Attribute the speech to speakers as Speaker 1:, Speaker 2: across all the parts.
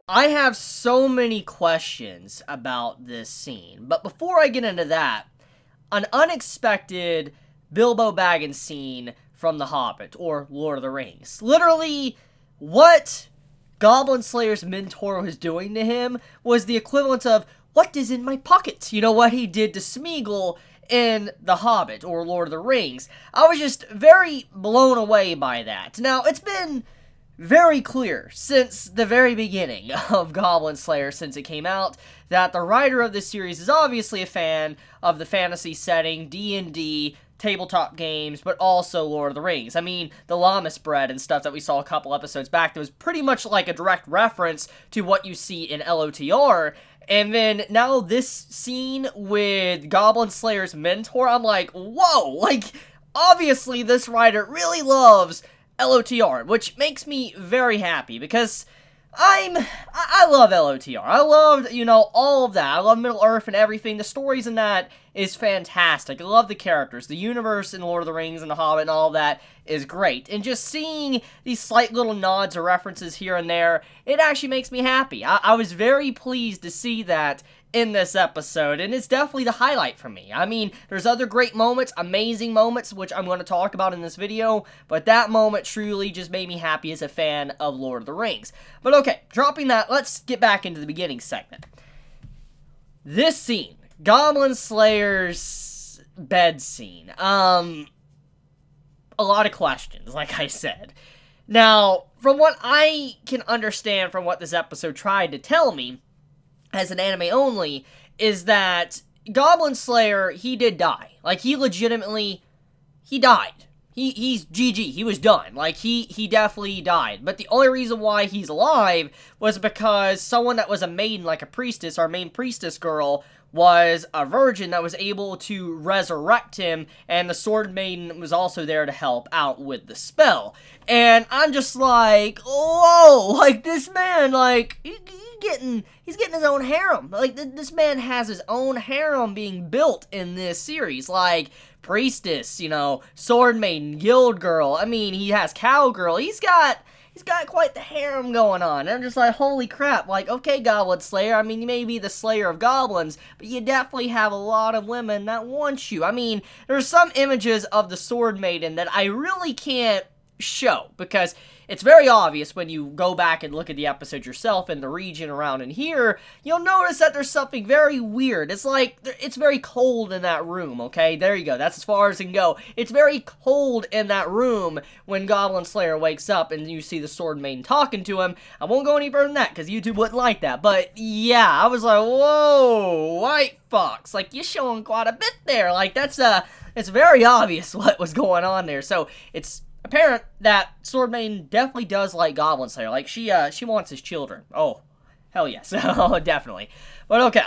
Speaker 1: I have so many questions about this scene, but before I get into that, an unexpected Bilbo Baggins scene from The Hobbit, or Lord of the Rings. Literally, what Goblin Slayer's mentor was doing to him was the equivalent of, what is in my pocket? You know, what he did to Smeagol in The Hobbit, or Lord of the Rings. I was just very blown away by that. Now, it's been very clear since the very beginning of Goblin Slayer, since it came out, that the writer of this series is obviously a fan of the fantasy setting, D&D, tabletop games, but also Lord of the Rings. I mean, the Llamas bread and stuff that we saw a couple episodes back, that was pretty much like a direct reference to what you see in LOTR. And then now this scene with Goblin Slayer's mentor, I'm like, whoa, like, obviously this writer really loves LOTR, which makes me very happy, because I love LOTR. I loved, you know, all of that. I love Middle-earth and everything. The stories in that is fantastic. I love the characters. The universe in Lord of the Rings and The Hobbit and all of that is great. And just seeing these slight little nods or references here and there, it actually makes me happy. I was very pleased to see that in this episode, and it's definitely the highlight for me. I mean, there's other great moments, amazing moments, which I'm going to talk about in this video, but that moment truly just made me happy as a fan of Lord of the Rings. But okay, dropping that, let's get back into the beginning segment. This scene, Goblin Slayer's bed scene, a lot of questions, like I said. Now, from what I can understand from what this episode tried to tell me, as an anime only, is that Goblin Slayer, he did die. Like, he legitimately, he died. He's GG, he was done. Like, he definitely died. But the only reason why he's alive was because someone that was a maiden, like a priestess, our main priestess girl, was a virgin that was able to resurrect him, and the Sword Maiden was also there to help out with the spell. And I'm just like, whoa, like, this man, like, he's getting his own harem. Like, this man has his own harem being built in this series. Like, priestess, you know, Sword Maiden, Guild Girl. I mean, he has Cowgirl. He's got quite the harem going on. And I'm just like, holy crap. Like, okay, Goblin Slayer, I mean, you may be the slayer of goblins, but you definitely have a lot of women that want you. I mean, there's some images of the Sword Maiden that I really can't show, because it's very obvious when you go back and look at the episode yourself in the region around in here, you'll notice that there's something very weird. It's like, it's very cold in that room, okay? There you go, that's as far as it can go. It's very cold in that room when Goblin Slayer wakes up and you see the Sword Maiden talking to him. I won't go any further than that, because YouTube wouldn't like that, but yeah, I was like, whoa, White Fox, like, you're showing quite a bit there. Like, it's very obvious what was going on there, so it's apparent that Sword Maiden definitely does like Goblin Slayer. Like, she wants his children. Oh, hell yes. Oh, definitely. But okay.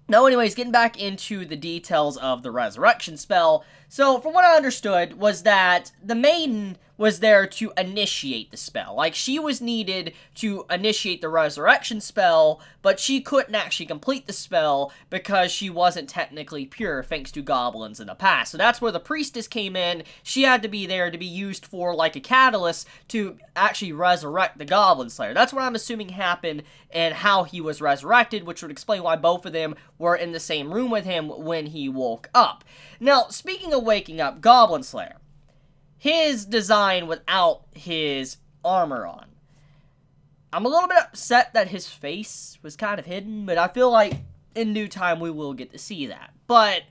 Speaker 1: Now, anyways, getting back into the details of the resurrection spell. So, from what I understood, was that the maiden was there to initiate the spell. Like, she was needed to initiate the resurrection spell, but she couldn't actually complete the spell because she wasn't technically pure, thanks to goblins in the past. So that's where the priestess came in. She had to be there to be used for, like, a catalyst to actually resurrect the Goblin Slayer. That's what I'm assuming happened and how he was resurrected, which would explain why both of them were in the same room with him when he woke up. Now, speaking of waking up, Goblin Slayer, his design without his armor on. I'm a little bit upset that his face was kind of hidden, but I feel like in due time we will get to see that. But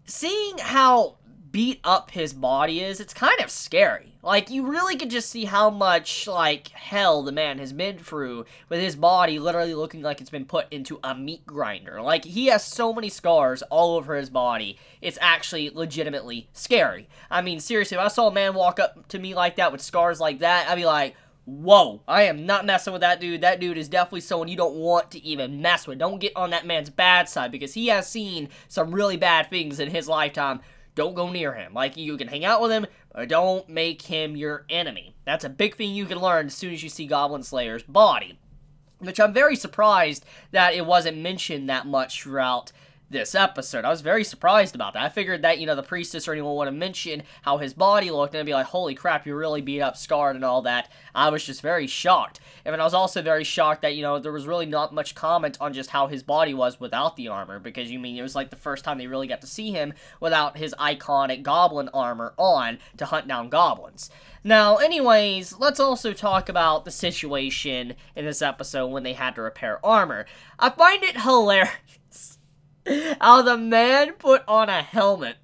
Speaker 1: seeing how beat up his body is, it's kind of scary. Like, you really could just see how much, like, hell the man has been through with his body literally looking like it's been put into a meat grinder. Like, he has so many scars all over his body, it's actually legitimately scary. I mean, seriously, if I saw a man walk up to me like that with scars like that, I'd be like, whoa, I am not messing with that dude. That dude is definitely someone you don't want to even mess with. Don't get on that man's bad side, because he has seen some really bad things in his lifetime. Don't go near him. Like, you can hang out with him, but don't make him your enemy. That's a big thing you can learn as soon as you see Goblin Slayer's body. Which I'm very surprised that it wasn't mentioned that much throughout this episode. I was very surprised about that. I figured that, the priestess or anyone would have mentioned how his body looked, and I'd be like, holy crap, you're really beat up, scarred, and all that. I was just very shocked. And I was also very shocked that, there was really not much comment on just how his body was without the armor, because, it was like the first time they really got to see him without his iconic goblin armor on to hunt down goblins. Now, anyways, let's also talk about the situation in this episode when they had to repair armor. I find it hilarious how the man put on a helmet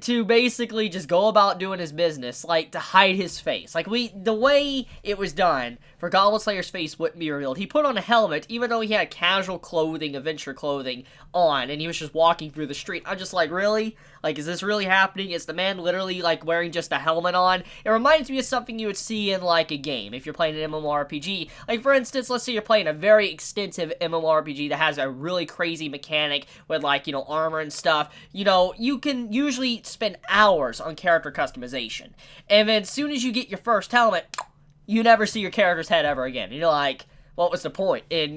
Speaker 1: to basically just go about doing his business, like, to hide his face. Like, the way it was done, for Goblin Slayer's face wouldn't be revealed. He put on a helmet, even though he had casual clothing, adventure clothing on, and he was just walking through the street. I'm just like, really? Like, is this really happening? Is the man literally, like, wearing just a helmet on? It reminds me of something you would see in, like, a game, if you're playing an MMORPG. Like, for instance, let's say you're playing a very extensive MMORPG that has a really crazy mechanic with, like, armor and stuff. You can usually spend hours on character customization. And then as soon as you get your first helmet, you never see your character's head ever again. You're like, what was the point in,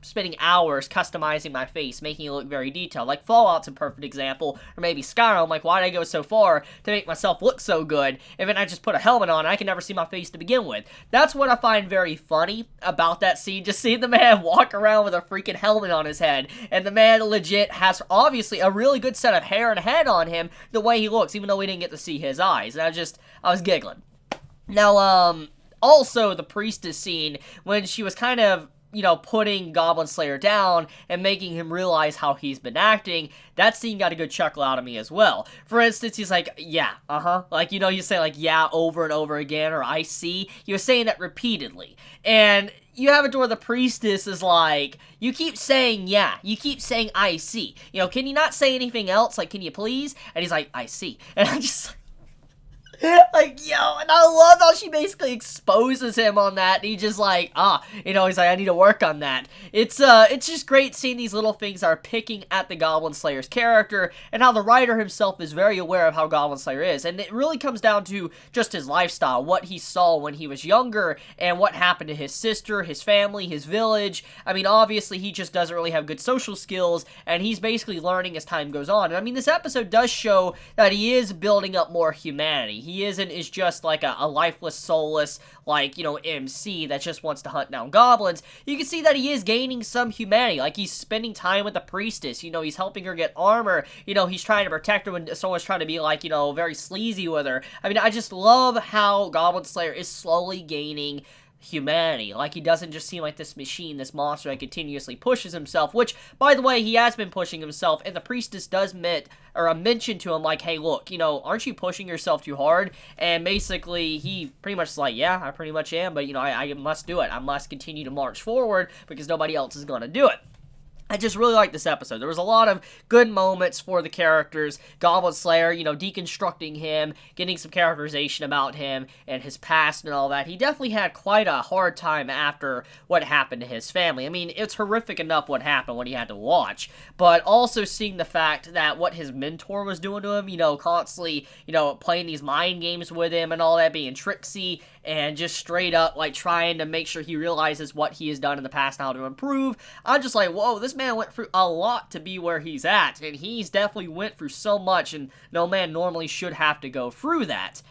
Speaker 1: spending hours customizing my face, making it look very detailed? Like, Fallout's a perfect example, or maybe Skyrim. Like, why did I go so far to make myself look so good, and then I just put a helmet on and I can never see my face to begin with? That's what I find very funny about that scene, just seeing the man walk around with a freaking helmet on his head, and the man legit has, obviously, a really good set of hair and head on him, the way he looks, even though we didn't get to see his eyes, and I was giggling. Now, also, the priestess scene, when she was kind of, putting Goblin Slayer down and making him realize how he's been acting, that scene got a good chuckle out of me as well. For instance, he's like, yeah, like, you say, like, yeah, over and over again, or I see. He was saying that repeatedly. And you have it to where the priestess is like, you keep saying yeah, you keep saying I see. Can you not say anything else? Like, can you please? And he's like, I see. And I'm just like, yo, and I love how she basically exposes him on that, and he just like, he's like, I need to work on that. It's just great seeing these little things that are picking at the Goblin Slayer's character, and how the writer himself is very aware of how Goblin Slayer is, and it really comes down to just his lifestyle, what he saw when he was younger, and what happened to his sister, his family, his village. I mean, obviously, he just doesn't really have good social skills, and he's basically learning as time goes on, and I mean, this episode does show that he is building up more humanity. He is just like a lifeless, soulless, like, MC that just wants to hunt down goblins. You can see that he is gaining some humanity. Like, he's spending time with the priestess. He's helping her get armor. He's trying to protect her when someone's trying to be, like, very sleazy with her. I mean, I just love how Goblin Slayer is slowly gaining humanity. Like, he doesn't just seem like this machine, this monster that continuously pushes himself, which, by the way, he has been pushing himself, and the priestess does mention to him, like, hey, look, aren't you pushing yourself too hard? And basically, he pretty much is like, yeah, I pretty much am, but, I must do it. I must continue to march forward, because nobody else is gonna do it. I just really like this episode. There was a lot of good moments for the characters. Goblin Slayer, deconstructing him, getting some characterization about him and his past and all that. He definitely had quite a hard time after what happened to his family. I mean, it's horrific enough what happened, what he had to watch, but also seeing the fact that what his mentor was doing to him, constantly, playing these mind games with him and all that, being tricksy and just straight up, like, trying to make sure he realizes what he has done in the past and how to improve. I'm just like, whoa, this man went through a lot to be where he's at, and he's definitely went through so much, and no man normally should have to go through that.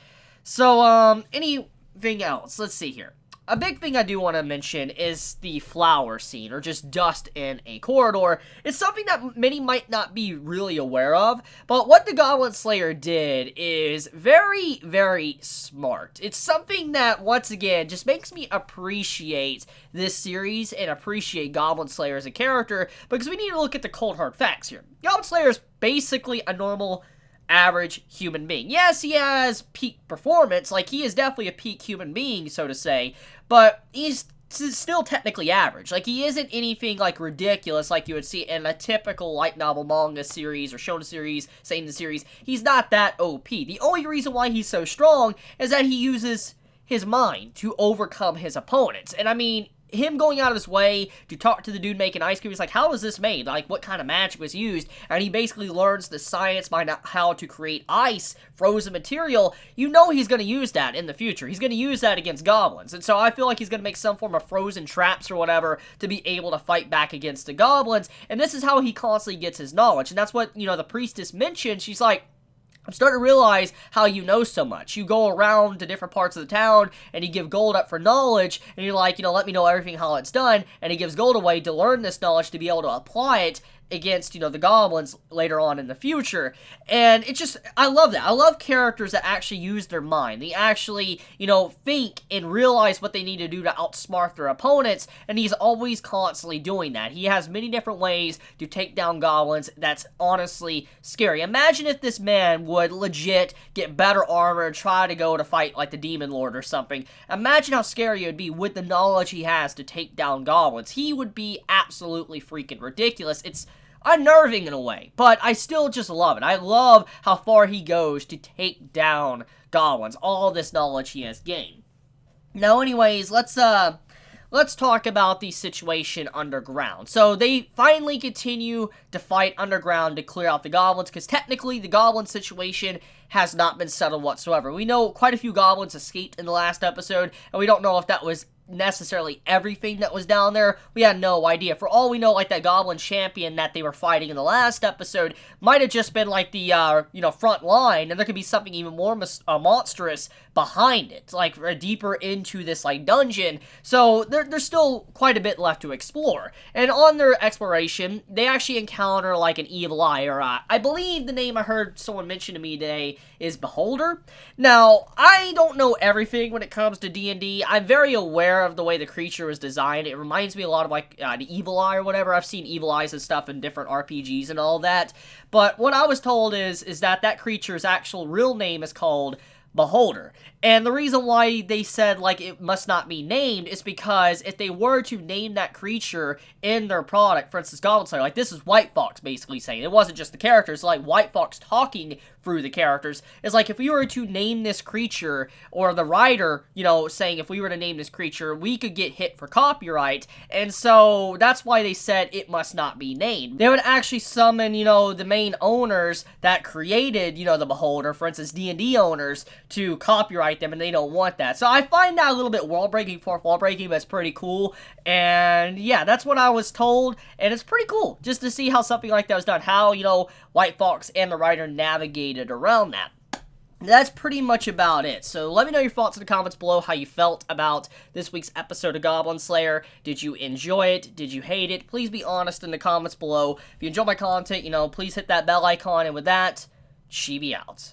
Speaker 1: So, anything else? Let's see here. A big thing I do want to mention is the flower scene, or just dust in a corridor. It's something that many might not be really aware of, but what the Goblin Slayer did is very, very smart. It's something that, once again, just makes me appreciate this series and appreciate Goblin Slayer as a character, because we need to look at the cold hard facts here. Goblin Slayer is basically a normal, average human being. Yes, he has peak performance, like, he is definitely a peak human being, so to say, but he's still technically average. Like, he isn't anything, like, ridiculous like you would see in a typical light novel manga series or shonen series, seinen series. He's not that OP. The only reason why he's so strong is that he uses his mind to overcome his opponents. And I mean, him going out of his way to talk to the dude making ice cream, he's like, how is this made? Like, what kind of magic was used? And he basically learns the science behind how to create ice, frozen material. You know he's going to use that in the future. He's going to use that against goblins. And so I feel like he's going to make some form of frozen traps or whatever to be able to fight back against the goblins. And this is how he constantly gets his knowledge. And that's what, you know, the priestess mentioned. She's like, I'm starting to realize how you know so much. You go around to different parts of the town, and you give gold up for knowledge, and you're like, you know, let me know everything, how it's done, and he gives gold away to learn this knowledge to be able to apply it against, you know, the goblins later on in the future. And it's just, I love that. I love characters that actually use their mind. They actually, you know, think and realize what they need to do to outsmart their opponents, and he's always constantly doing that. He has many different ways to take down goblins that's honestly scary. Imagine if this man would legit get better armor and try to go to fight like the Demon Lord or something. Imagine how scary it would be with the knowledge he has to take down goblins. He would be absolutely freaking ridiculous. It's unnerving in a way, but I still just love it. I love how far he goes to take down goblins, all this knowledge he has gained. Now, anyways, let's talk about the situation underground. So they finally continue to fight underground to clear out the goblins, because technically the goblin situation has not been settled whatsoever. We know quite a few goblins escaped in the last episode, and we don't know if that was necessarily everything that was down there. We had no idea. For all we know, like, that goblin champion that they were fighting in the last episode might have just been like the you know, front line, and there could be something even more monstrous behind it, like deeper into this like dungeon. So there's still quite a bit left to explore. And on their exploration, they actually encounter like an evil eye, or I believe the name I heard someone mention to me today is Beholder. Now, I don't know everything when it comes to D&D. I'm very aware of the way the creature was designed. It reminds me a lot of like the Evil Eye or whatever. I've seen Evil Eyes and stuff in different RPGs and all that. But what I was told is that creature's actual real name is called Beholder. And the reason why they said, like, it must not be named is because if they were to name that creature in their product, for instance, Goblin Slayer, like, this is White Fox basically saying, it wasn't just the characters, like, White Fox talking through the characters, is like, if we were to name this creature, or the writer, you know, saying if we were to name this creature, we could get hit for copyright, and so that's why they said it must not be named. They would actually summon, you know, the main owners that created, you know, the Beholder, for instance, D&D owners, to copyright them, and they don't want that. So I find that a little bit world-breaking, fourth wall-breaking, but it's pretty cool. And yeah, that's what I was told, and it's pretty cool just to see how something like that was done, how, you know, White Fox and the writer navigated around that. That's pretty much about it. So let me know your thoughts in the comments below, how you felt about this week's episode of Goblin Slayer. Did you enjoy it? Did you hate it? Please be honest in the comments below. If you enjoy my content, you know, please hit that bell icon, and with that, Chibi out.